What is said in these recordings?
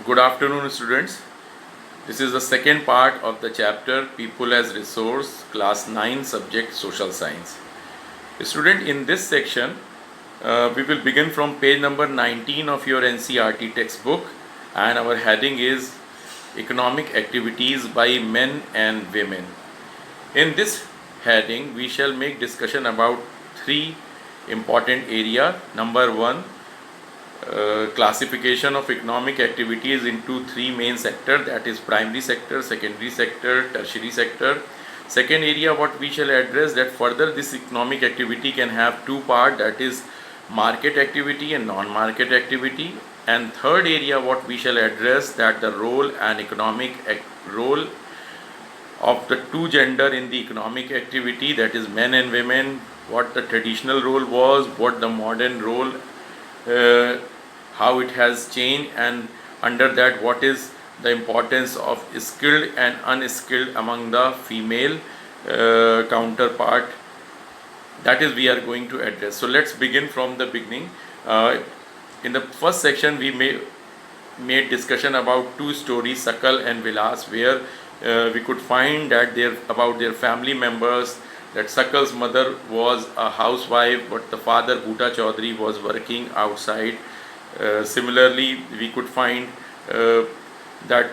Good afternoon, students. This is the second part of the chapter People as Resource, Class 9, Subject Social Science. Student, in this section, we will begin from page number 19 of your NCERT textbook, and our heading is Economic Activities by Men and Women. In this heading, we shall make discussion about three important areas. Number one, classification of economic activities into three main sectors, that is primary sector, secondary sector, tertiary sector. Second area what we shall address, that further this economic activity can have two parts, that is market activity and non-market activity. And third area what we shall address, that the role and economic role of the two gender in the economic activity, that is men and women, what the traditional role was, what the modern role, how it has changed, and under that what is the importance of skilled and unskilled among the female counterpart. That is we are going to address. So let's begin from the beginning. In the first section we made discussion about two stories, Sakal and Vilas, where we could find that about their family members, that Sakal's mother was a housewife but the father Bhuta Chaudhary was working outside. Similarly, we could find that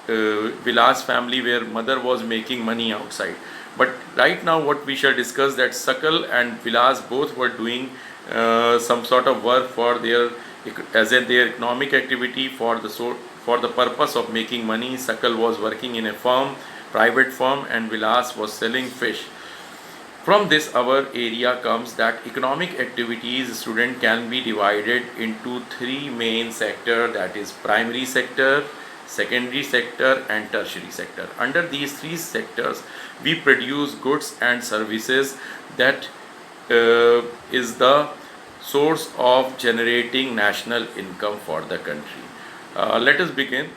Vilas family where mother was making money outside. But right now what we shall discuss, that Sakal and Vilas both were doing some sort of work for their their economic activity for the purpose of making money. Sakal was working in a firm, private firm, and Vilas was selling fish. From this our area comes that economic activities, student, can be divided into three main sectors, that is primary sector, secondary sector and tertiary sector. Under these three sectors we produce goods and services that is the source of generating national income for the country. Let us begin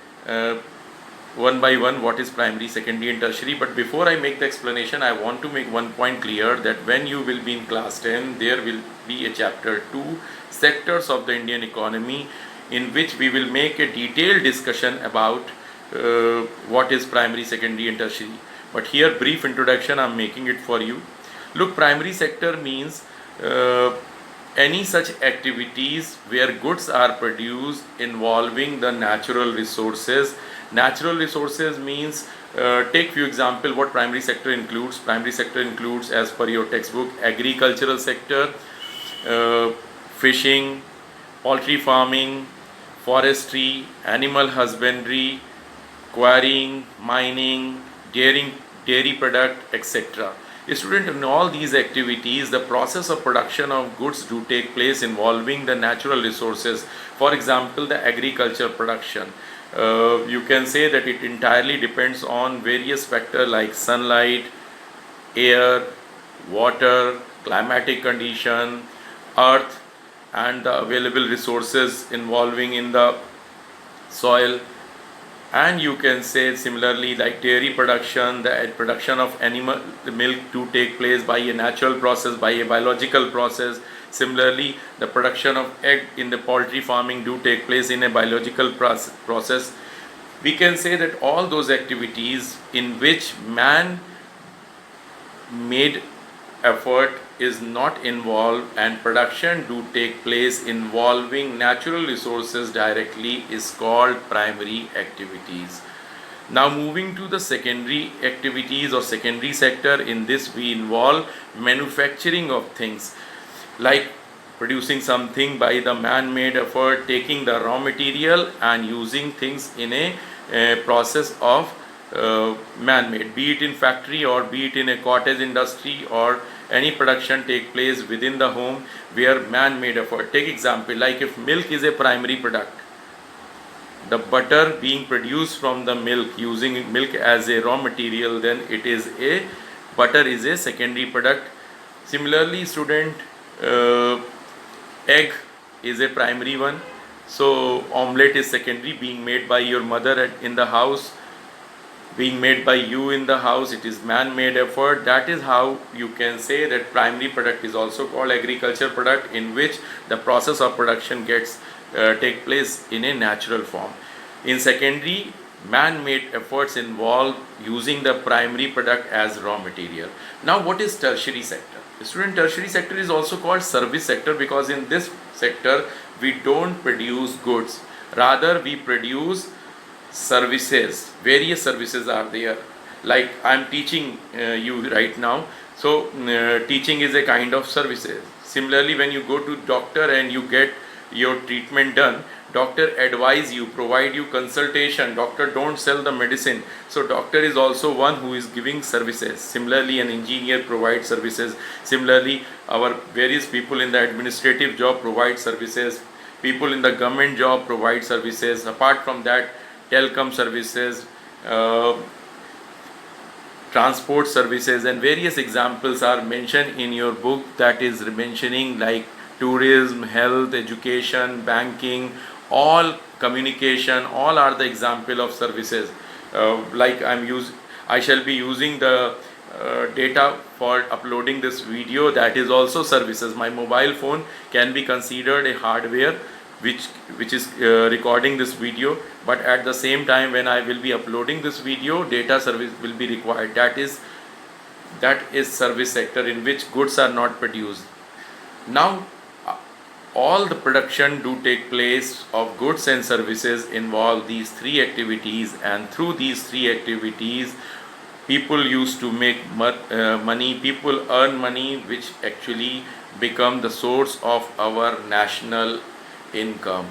one by one what is primary, secondary and tertiary. But before I make the explanation, I want to make one point clear, that when you will be in class 10, there will be a chapter 2, sectors of the Indian economy, in which we will make a detailed discussion about what is primary, secondary and tertiary. But here brief introduction I am making it for you. Look, primary sector means any such activities where goods are produced involving the natural resources. Natural resources means, take few example what primary sector includes. Primary sector includes, as per your textbook, agricultural sector, fishing, poultry farming, forestry, animal husbandry, quarrying, mining, dairy product, etc. Student, in all these activities the process of production of goods do take place involving the natural resources. For example, the agriculture production, you can say that it entirely depends on various factors like sunlight, air, water, climatic condition, earth, and the available resources involving in the soil. And you can say similarly, like dairy production, the production of animal milk to take place by a natural process, by a biological process. Similarly, the production of egg in the poultry farming do take place in a biological process. We can say that all those activities in which man made effort is not involved and production do take place involving natural resources directly is called primary activities. Now moving to the secondary activities or secondary sector, in this we involve manufacturing of things, like producing something by the man-made effort, taking the raw material and using things in a process of man-made, be it in factory or be it in a cottage industry, or any production take place within the home where man-made effort. Take example, like if milk is a primary product, the butter being produced from the milk, using milk as a raw material, then it is a butter is a secondary product. Similarly, student, egg is a primary one, so omelette is secondary, being made by your mother in the house, being made by you in the house, it is man-made effort. That is how you can say that primary product is also called agriculture product, in which the process of production gets take place in a natural form. In secondary, man-made efforts involve using the primary product as raw material. Now, what is tertiary sector? Student, tertiary sector is also called service sector because in this sector we don't produce goods, rather we produce services. Various services are there, like I'm teaching you right now, so teaching is a kind of services. Similarly, when you go to doctor and you get your treatment done, doctor advise you, provide you consultation, doctor don't sell the medicine, so doctor is also one who is giving services. Similarly, an engineer provides services. Similarly, our various people in the administrative job provide services, people in the government job provide services. Apart from that, telecom services, transport services, and various examples are mentioned in your book, that is mentioning like tourism, health, education, banking, all communication, all are the example of services. Like I shall be using the data for uploading this video, that is also services. My mobile phone can be considered a hardware which is recording this video, but at the same time when I will be uploading this video, data service will be required. That is service sector in which goods are not produced. Now all the production do take place of goods and services involve these three activities, and through these three activities people used to make money, people earn money, which actually become the source of our national income.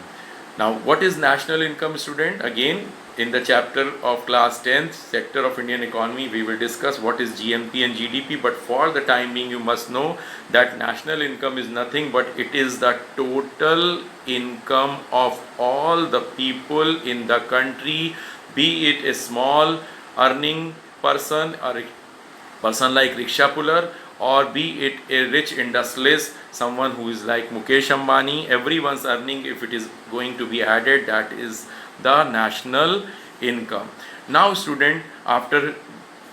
Now what is national income, student? Again, in the chapter of class 10th sector of Indian economy, we will discuss what is GNP and GDP, but for the time being you must know that national income is nothing but it is the total income of all the people in the country, be it a small earning person or a person like rickshaw puller, or be it a rich industrialist, someone who is like Mukesh Ambani. Everyone's earning, if it is going to be added, that is the national income. Now student, after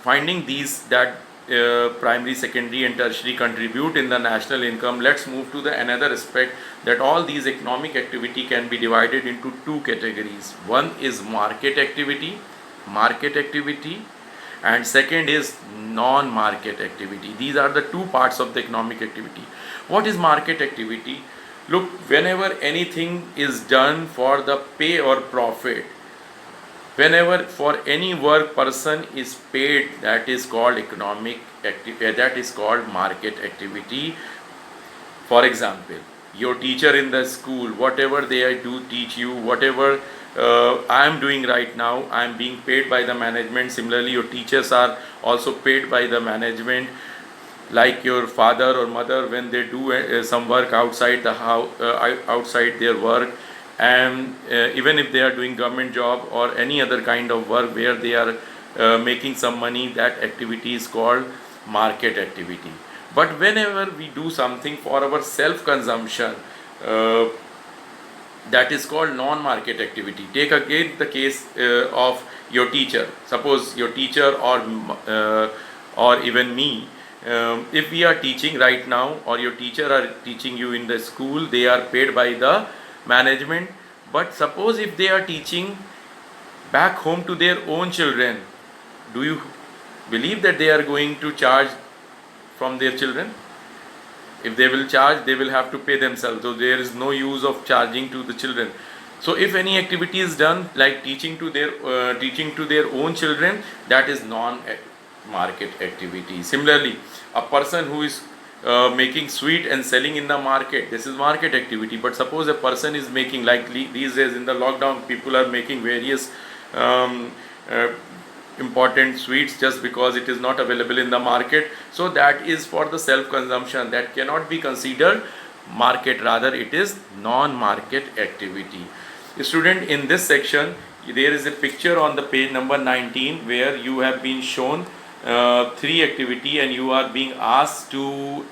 finding these that primary, secondary and tertiary contribute in the national income, let's move to the another aspect, that all these economic activity can be divided into two categories. One is market activity, and second is non-market activity. These are the two parts of the economic activity. What is market activity? Look, whenever anything is done for the pay or profit, whenever for any work person is paid, that is called that is called market activity. For example, your teacher in the school, whatever they do teach you, whatever I am doing right now, I am being paid by the management. Similarly, your teachers are also paid by the management. Like your father or mother, when they do some work outside the house, outside their work, and even if they are doing government job or any other kind of work where they are making some money, that activity is called market activity. But whenever we do something for our self consumption, that is called non-market activity. Take again the case of your teacher. Suppose your teacher or even me, if we are teaching right now, or your teacher are teaching you in the school, they are paid by the management. But suppose if they are teaching back home to their own children, do you believe that they are going to charge from their children? If they will charge, they will have to pay themselves, so there is no use of charging to the children. So if any activity is done like teaching to their own children, that is non-market activity. Similarly, a person who is making sweet and selling in the market, this is market activity. But suppose a person is making, like these days in the lockdown, people are making various important sweets just because it is not available in the market, so that is for the self consumption, that cannot be considered market, rather it is non-market activity. Student, in this section there is a picture on the page number 19 where you have been shown three activity, and you are being asked to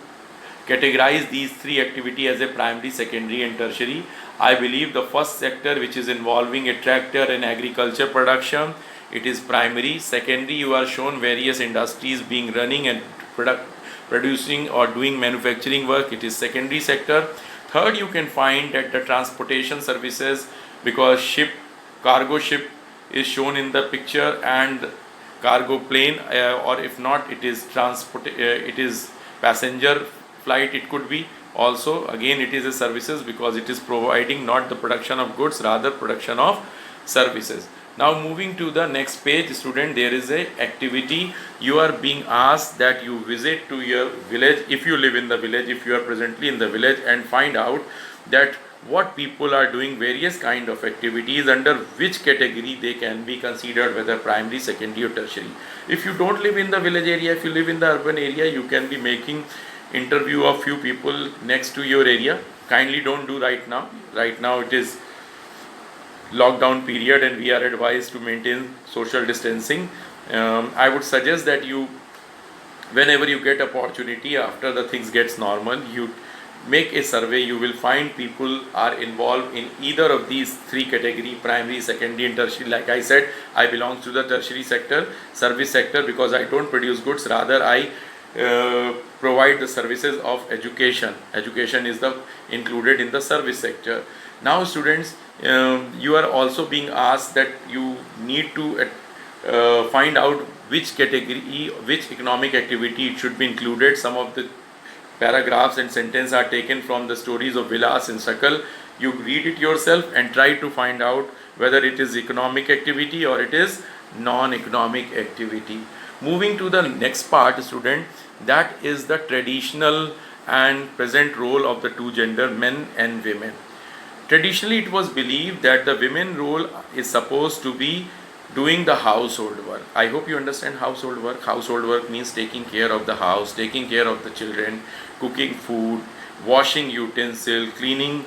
categorize these three activity as a primary, secondary and tertiary. I believe the first sector, which is involving a tractor and agriculture production, it is primary. Secondary, you are shown various industries being running and producing or doing manufacturing work, it is secondary sector. Third, you can find that the transportation services, because ship cargo ship is shown in the picture, and cargo plane, or if not, it is transport, it is passenger flight, it could be also. Again, it is a services because it is providing not the production of goods, rather production of services. Now moving to the next page, student, there is a activity. You are being asked that you visit to your village, if you live in the village, if you are presently in the village, and find out that what people are doing various kind of activities, under which category they can be considered, whether primary, secondary or tertiary. If you don't live in the village area, if you live in the urban area, you can be making interview of few people next to your area. Kindly don't do right now. Right now it is lockdown period and we are advised to maintain social distancing. I would suggest that you, whenever you get opportunity, after the things gets normal, you make a survey. You will find people are involved in either of these three category: primary, secondary and tertiary. Like I said, I belong to the tertiary sector, service sector, because I don't produce goods, rather I provide the services of education. Education is the included in the service sector. Now students, you are also being asked that you need to find out which category, which economic activity it should be included. Some of the paragraphs and sentences are taken from the stories of Vilas and Sakal. You read it yourself and try to find out whether it is economic activity or it is non-economic activity. Moving to the next part, student, that is the traditional and present role of the two gender, men and women. Traditionally, it was believed that the women role is supposed to be doing the household work. I hope you understand household work. Household work means taking care of the house, taking care of the children, cooking food, washing utensil, cleaning,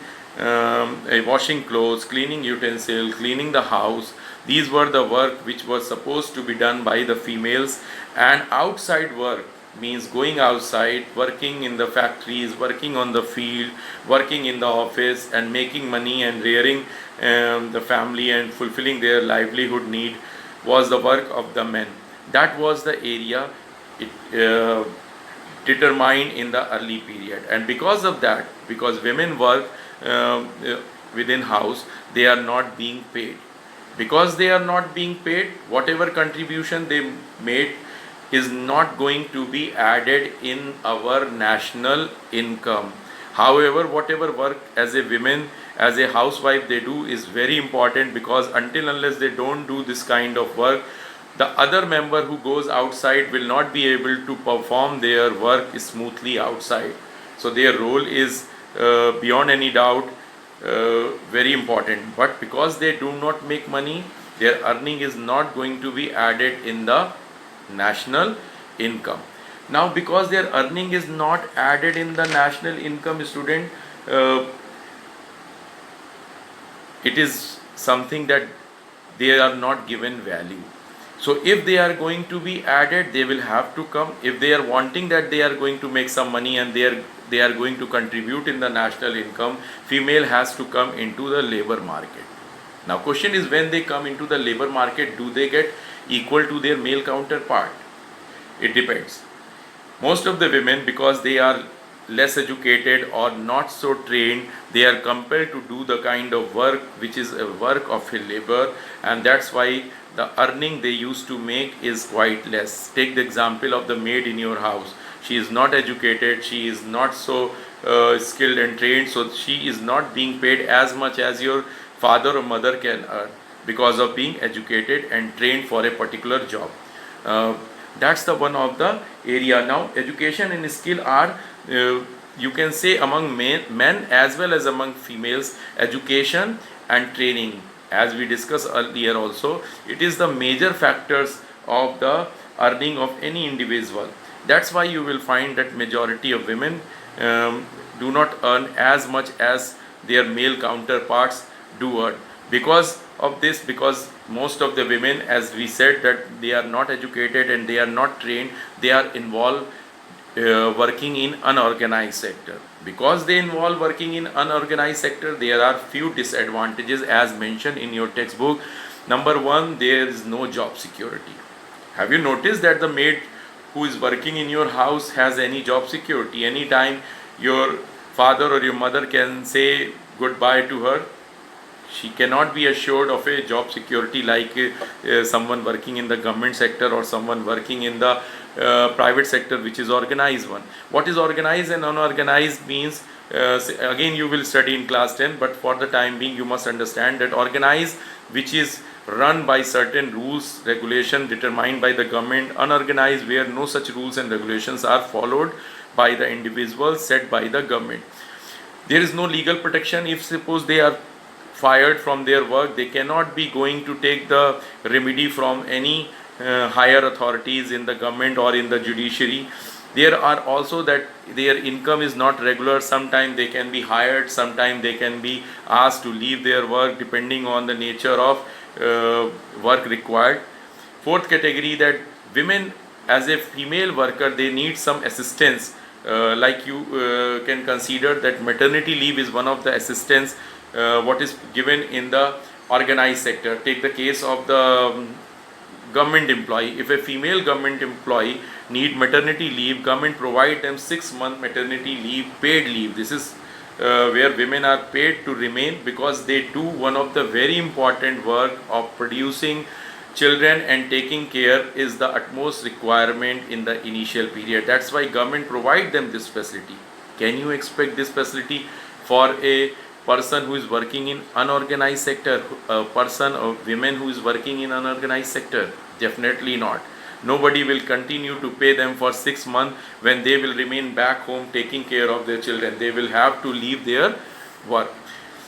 washing clothes, cleaning utensil, cleaning the house. These were the work which was supposed to be done by the females. And outside work means going outside, working in the factories, working on the field, working in the office, and making money and rearing the family and fulfilling their livelihood need, was the work of the men. That was the area it determined in the early period. And because of that, because women work within house, they are not being paid. Because they are not being paid, whatever contribution they made is not going to be added in our national income. However, whatever work as a women, as a housewife they do is very important, because until unless they don't do this kind of work, the other member who goes outside will not be able to perform their work smoothly outside. So their role is beyond any doubt very important. But because they do not make money, their earning is not going to be added in the national income. Now because their earning is not added in the national income, student, it is something that they are not given value. So if they are going to be added, they will have to come. If they are wanting that they are going to make some money and they are going to contribute in the national income, female has to come into the labor market. Now question is, when they come into the labor market, do they get equal to their male counterpart? It depends. Most of the women, because they are less educated or not so trained, they are compelled to do the kind of work which is a work of a labor, and that's why the earning they used to make is quite less. Take the example of the maid in your house. She is not educated, she is not so skilled and trained, so she is not being paid as much as your father or mother can earn, because of being educated and trained for a particular job. That's the one of the area. Now education and skill are, you can say, among men as well as among females. Education and training, as we discussed earlier also, it is the major factors of the earning of any individual. That's why you will find that majority of women do not earn as much as their male counterparts do earn. Because of this, because most of the women, as we said, that they are not educated and they are not trained, they are involved working in unorganized sector. Because they involve working in unorganized sector, there are few disadvantages as mentioned in your textbook. Number one, there is no job security. Have you noticed that the maid who is working in your house has any job security? Anytime your father or your mother can say goodbye to her, She cannot be assured of a job security like someone working in the government sector or someone working in the private sector, which is organized one. What is organized and unorganized means, again you will study in class 10, but for the time being you must understand that organized, which is run by certain rules, regulation determined by the government; unorganized, where no such rules and regulations are followed by the individuals set by the government. There is no legal protection. If suppose they are fired from their work, they cannot be going to take the remedy from any higher authorities in the government or in the judiciary. There are also that their income is not regular. Sometimes they can be hired, sometimes they can be asked to leave their work depending on the nature of work required. Fourth category, that women as a female worker, they need some assistance. Like you can consider that maternity leave is one of the assistance what is given in the organized sector. Take the case of the government employee. If a female government employee need maternity leave, government provide them 6-month maternity leave, paid leave. This is where women are paid to remain, because they do one of the very important work of producing children, and taking care is the utmost requirement in the initial period. That's why government provide them this facility. Can you expect this facility for a person who is working in unorganized sector, a person or women who is working in unorganized sector? Definitely not. Nobody will continue to pay them for 6 months when they will remain back home taking care of their children. They will have to leave their work.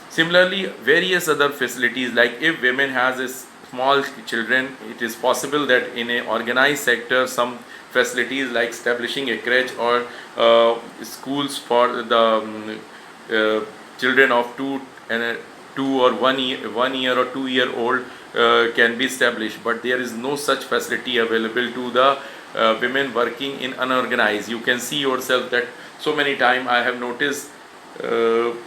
Similarly, various other facilities, like if women has a small children, it is possible that in a organized sector some facilities like establishing a crèche or schools for the children of 2 or 1 year or 2 year old can be established, but there is no such facility available to the women working in unorganized. You can see yourself that so many times I have noticed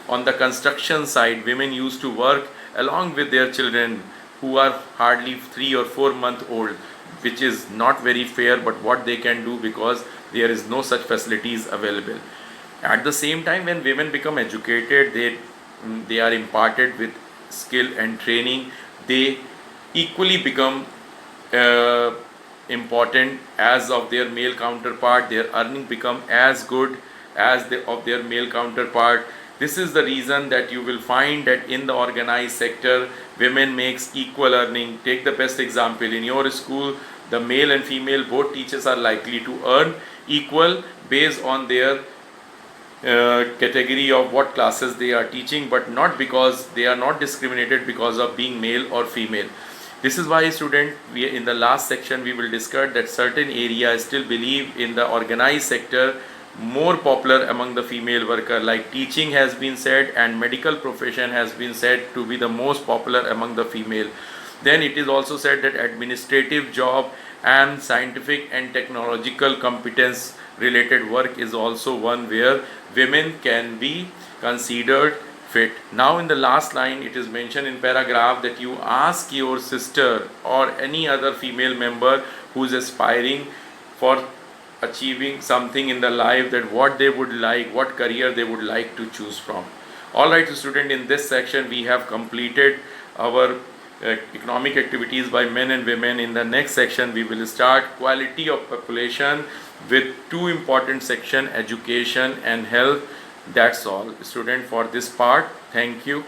on the construction side, women used to work along with their children who are hardly 3 or 4 months old, which is not very fair, but what they can do, because there is no such facilities available. At the same time, when women become educated, they are imparted with skill and training, they equally become important as of their male counterpart. Their earning become as good as of their male counterpart. This is the reason that you will find that in the organized sector, women makes equal earning. Take the best example in your school, the male and female both teachers are likely to earn equal based on their category of what classes they are teaching, but not because they are not discriminated because of being male or female. This is why, student, in the last section we will discuss that certain areas still believe in the organized sector more popular among the female worker, like teaching has been said and medical profession has been said to be the most popular among the female. Then it is also said that administrative job and scientific and technological competence related work is also one where women can be considered fit. Now in the last line it is mentioned in paragraph that you ask your sister or any other female member who is aspiring for achieving something in the life, that what they would like, what career they would like to choose from. Alright student, in this section we have completed our economic activities by men and women. In the next section we will start quality of population with two important section, education and health. That's all student for this part. Thank you.